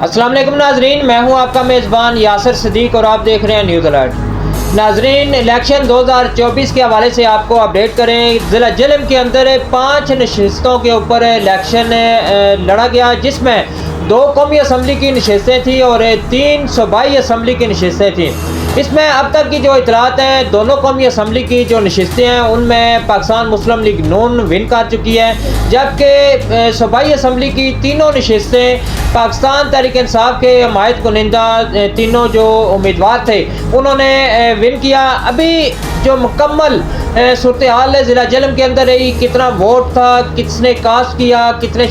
अस्सलाम वालेकुम नाजरीन, मैं हूं आपका मेज़बान यासिर सिद्दीक और आप देख रहे हैं न्यूज़ अलर्ट। नाजरीन, इलेक्शन 2024 के हवाले से आपको अपडेट करें। ज़िला जिलम के अंदर 5 नशिस्तों के ऊपर इलेक्शन लड़ा गया, जिसमें 2 कौमी असम्बली की नशिस्तें थी और 3 सूबाई असम्बली की नशिस्तें थी। इसमें अब तक की जो इतलात हैं, दोनों कौमी असम्बली की जो नशिस्तें हैं उनमें पाकिस्तान मुस्लिम लीग नून विन कर चुकी है, जबकि सूबाई असम्बली की तीनों नशिस्तें पाकिस्तान तहरीक इंसाफ के हमायत कुनिंदा तीनों जो उम्मीदवार थे उन्होंने विन किया। अभी जो मुकम्मल सूरत हाल है ज़िला जिलम के अंदर ही, कितना वोट था, किसने कास्ट किया, कितने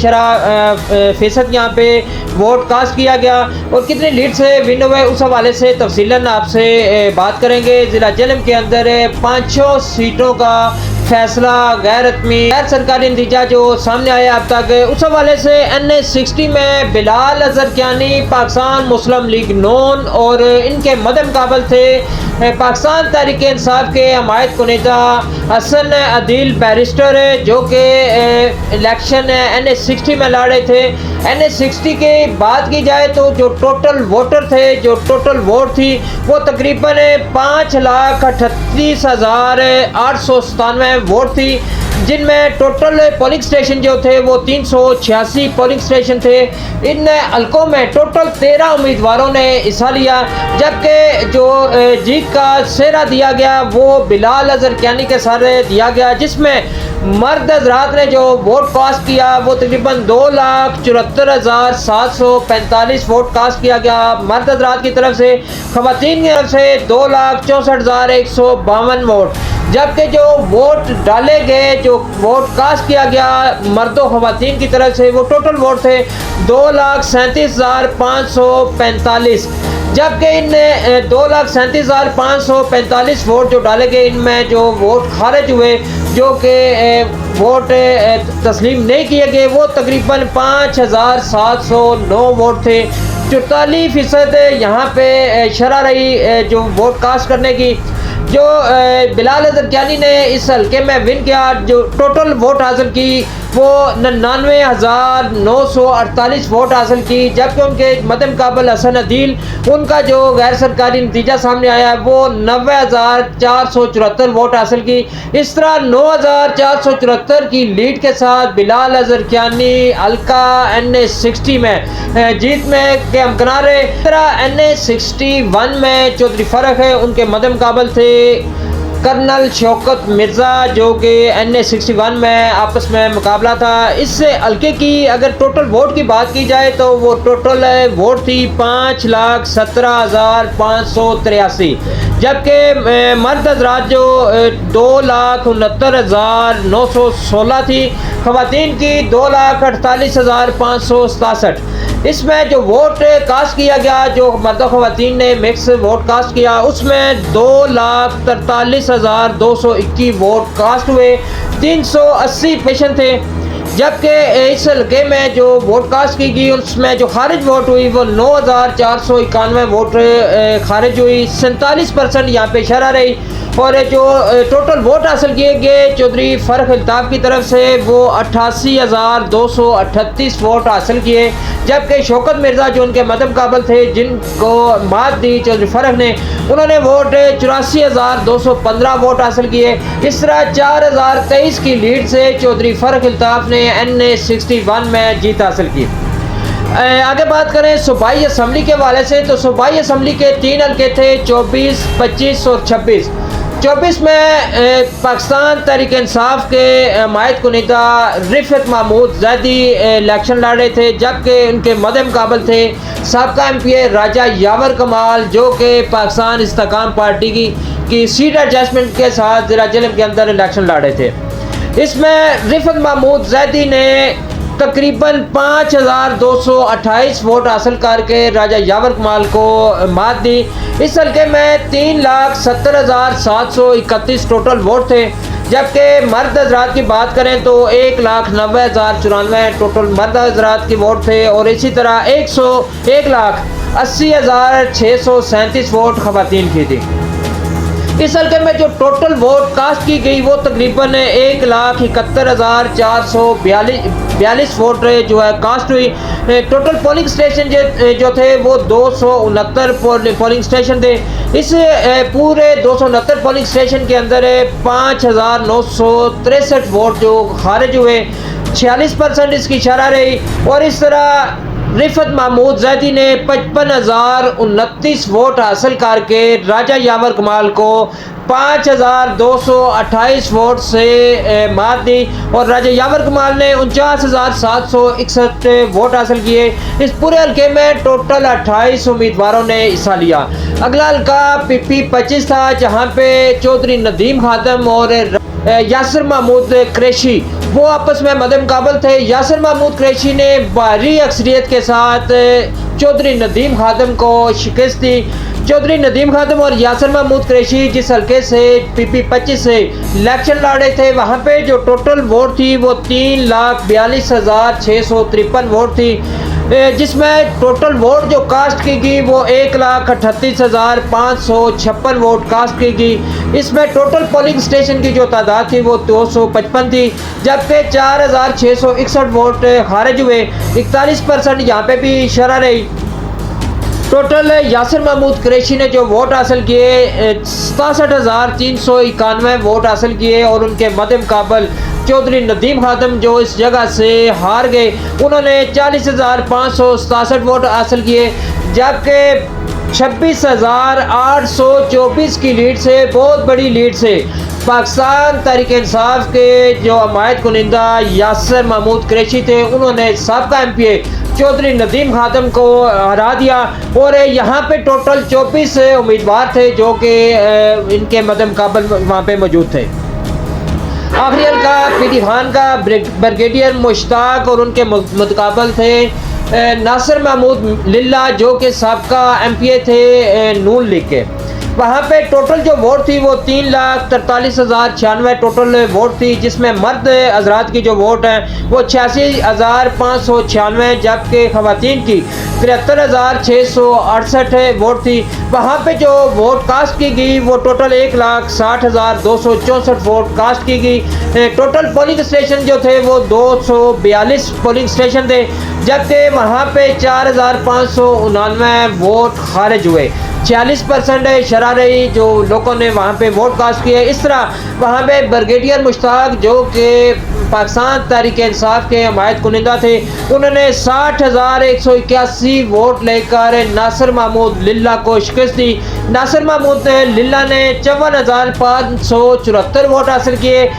फ़ीसद यहाँ पे वोट कास्ट किया गया और कितनी लीड से विन हुए, उस हवाले से तफसीलन आपसे बात करेंगे। ज़िला जिलम के अंदर 500 सीटों का फैसला गैर रत्मी गैर सरकारी नतीजा जो सामने आया अब तक, उस हवाले से NA60 में बिलाल अजहरकियानी पाकिस्तान मुस्लिम लीग नून और इनके मदद मुकाबल थे पाकिस्तान तहरीक इंसाफ के हमायत कुनिंदा हसन अदील बैरिस्टर, जो कि इलेक्शन NA60 में लड़ रहे थे। NA60 के बात की जाए तो जो टोटल वोटर थे, जो टोटल वोट थी वो तकरीबन 5,38,897 वोट थी, जिनमें टोटल पोलिंग स्टेशन जो थे वो 386 पोलिंग स्टेशन थे। इन हल्कों में टोटल 13 उम्मीदवारों ने हिस्सा लिया, जबकि जो जीत का सेहरा दिया गया वो बिलाल अजहरकियानी के सर दिया गया, जिसमें मर्द हजरात ने जो वोट कास्ट किया वो तकरीबन 2,74,745 वोट कास्ट किया गया मर्द हजरात की तरफ से। खवातीन की तरफ से 2,64,152 वोट, जबकि जो वोट डाले गए, जो वोट कास्ट किया गया मर्दों खवातीन की तरफ से, वो टोटल वोट थे 2,37,545, जबकि इन 2,37,545 वोट जो डाले गए, इनमें जो वोट खारिज हुए, जो कि वोट तस्लीम नहीं किए गए, वो तकरीबन 5,709 वोट थे। 44% यहाँ पे शरह रही जो वोट कास्ट करने की। जो बिलाल अजहरकियानी ने इस हल्के में विन किया, जो टोटल वोट हासिल की वो 99,948 वोट हासिल की, जबकि उनके मद मुकाबल हसन अदील, उनका जो गैर सरकारी नतीजा सामने आया वो 90,474 वोट हासिल की। इस तरह 9,474 की लीड के साथ बिलाल अजहरकियानी हल्का NA60 में जीत में के हमकनार है। इस तरह NA61 में चौधरी फ़र्क है, उनके मद मुकाबल थे कर्नल शौकत मिर्ज़ा, जो कि NA61 में आपस में मुकाबला था। इससे हल्के की अगर टोटल वोट की बात की जाए तो वो टोटल वोट थी 5,17,583, जबकि मर्द हजरात जो 2,69,916 थी, खवातीन की 2,48,567। इसमें जो वोट कास्ट किया गया, जो मर्द खवातीन ने मिक्स वोट कास्ट किया, उसमें 2,43,221 वोट कास्ट हुए, 380 पेशेंट थे, जबकि इस हल्के में जो वोट कास्ट की गई उसमें जो खारिज वोट हुई वो 9,491 वोट खारिज हुई, 47% यहाँ पे शरह रही। और जो टोटल वोट हासिल किए गए चौधरी फ़र्क अल्ताफ़ की तरफ से वो 88,238 वोट हासिल किए, जबकि शौकत मिर्ज़ा जो उनके मद मुकाबल थे, जिनको मात दी चौधरी फ़र्क ने, उन्होंने वोट 84,215 वोट हासिल किए। इस तरह 4,023 की लीड से चौधरी फ़र्क अल्ताफ़ ने NA61 में जीत हासिल की। आगे बात करें सूबाई असम्बली के हवाले से, तो सूबाई असम्बली के 3 हल्के थे 24, 25 और 26। 24 में पाकिस्तान तहरीक इंसाफ के हमायत कुनिंदा रिफत महमूद ज़ैदी इलेक्शन लड़ रहे थे, जबकि उनके मद मुकाबल थे साबका MPA राजा यावर कमाल, जो कि पाकिस्तान इस्तेकाम पार्टी की सीट एडजस्टमेंट के साथ ज़िला जिलम के अंदर इलेक्शन लड़ रहे थे। इसमें रिफत महमूद ज़ैदी ने तकरीबन 5,228 वोट हासिल करके राजा यावर कमाल को मात दी। इस हल्के में 3,70,731 टोटल वोट थे, जबकि मर्द हजरात की बात करें तो 1,90,094 टोटल मर्द हजरात की वोट थे, और इसी तरह 1,80,637 वोट खवातीन की थी। इस हल्के में जो टोटल वोट कास्ट की गई वो तकरीबन 1,71,442 वोट जो है कास्ट हुई। टोटल पोलिंग स्टेशन जो थे वो 269 पोलिंग स्टेशन थे। इस पूरे 269 पोलिंग स्टेशन के अंदर 5,963 वोट जो खारिज हुए, 46% इसकी शरह रही। और इस तरह रिफत महमूद जैदी ने 55,029 वोट हासिल करके राजा यावर कमाल को 5,228 वोट से मात दी और राजा यावर कमाल ने 49,761 वोट हासिल किए। इस पूरे हल्के में टोटल 28 उम्मीदवारों ने हिस्सा लिया। अगला हल्का PP 25 था, जहां पे चौधरी नदीम खादम और यासिर महमूद कुरैशी वो आपस में मद्देमुकाबल थे। यासिर महमूद कुरैशी ने भारी अक्सरियत के साथ चौधरी नदीम खादम को शिकस्त दी। चौधरी नदीम खादम और यासिर महमूद कुरैशी जिस हल्के से PP 25 से इलेक्शन लड़े थे, वहाँ पे जो टोटल वोट थी वो 3,42,653 वोट थी, जिसमें टोटल वोट जो कास्ट की गई वो 1,38,556 वोट कास्ट की गई। इसमें टोटल पोलिंग स्टेशन की जो तादाद थी वो 255 थी, जबकि 4,661 वोट खारिज हुए। 41% यहाँ पे भी शरह रही। टोटल यासिर महमूद कुरैशी ने जो वोट हासिल किए 67,391 वोट हासिल किए और उनके मद्देमुकाबल चौधरी नदीम खादम जो इस जगह से हार गए, उन्होंने 40,567 वोट हासिल किए, जबकि 26,824 की लीड से, बहुत बड़ी लीड से पाकिस्तान तहरीक इंसाफ के जो हमायत कुनिंदा यासिर महमूद कुरैशी थे, उन्होंने साबका MPA चौधरी नदीम खादम को हरा दिया। और यहाँ पे टोटल 24 उम्मीदवार थे जो कि इनके मद्देमुकाबल वहाँ पे मौजूद थे। आखिरी हल्का PD खान का ब्रिगेडियर मुश्ताक और उनके मुतकाबल थे नासिर महमूद लिल्ला जो कि साबका MPA थे नून लीग के। वहाँ पे टोटल जो वोट थी वो 3,43,096 टोटल वोट थी, जिसमें मर्द हजरात की जो वोट है वो 86,596, जबकि खवातीन की 73,668 वोट थी। वहाँ पे जो वोट कास्ट की गई वो टोटल 1,60,264 वोट कास्ट की गई। टोटल पोलिंग स्टेशन जो थे वो 242 पोलिंग स्टेशन थे, जबकि वहाँ पे 4,599 वोट खारिज हुए। 46% शरह रही जो लोगों ने वहाँ पे वोट कास्ट किए। इस तरह वहाँ पे ब्रिगेडियर मुश्ताक जो कि पाकिस्तान तहरीक इंसाफ के हमायत कुनिंदा थे, उन्होंने 60,181 वोट लेकर नासिर महमूद लिल्ला को शिकस्त दी। नासिर महमूद लिल्ला ने 54,574 वोट हासिल किए।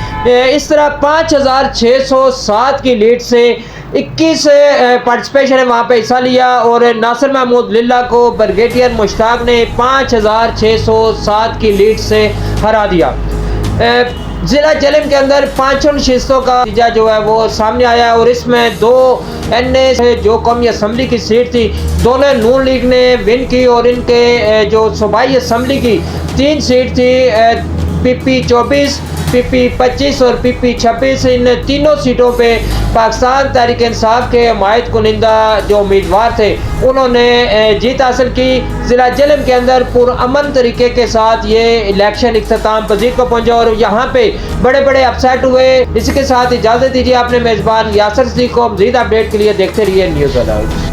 इस तरह 5,607 की लीड से 21 पार्टिसिपेशन है वहाँ पे हिस्सा लिया और नासिर महमूद लिल्ला को ब्रिगेडियर मुश्ताक ने 5,607 की लीड से हरा दिया। ज़िला जेलम के अंदर 5 नशिस्तों का नतीजा जो है वो सामने आया और इसमें 2 NA जो कौमी असम्बली की सीट थी, दोनों नून लीग ने विन की और इनके जो सूबाई असम्बली की 3 सीट थी PP 24, PP 25 और PP 26, इन तीनों सीटों पे पाकिस्तान तहरीक इंसाफ के हमायत कुनिंदा जो उम्मीदवार थे उन्होंने जीत हासिल की। ज़िला जेलम के अंदर पुरअमन तरीके के साथ ये इलेक्शन इख्तिताम पजीर को पहुंचा और यहाँ पे बड़े बड़े अपसेट हुए। इसी के साथ इजाज़त दीजिए अपने मेज़बान यासिर सदीक को। मज़ीद अपडेट के लिए देखते रहिए न्यूज़ अलर्ट।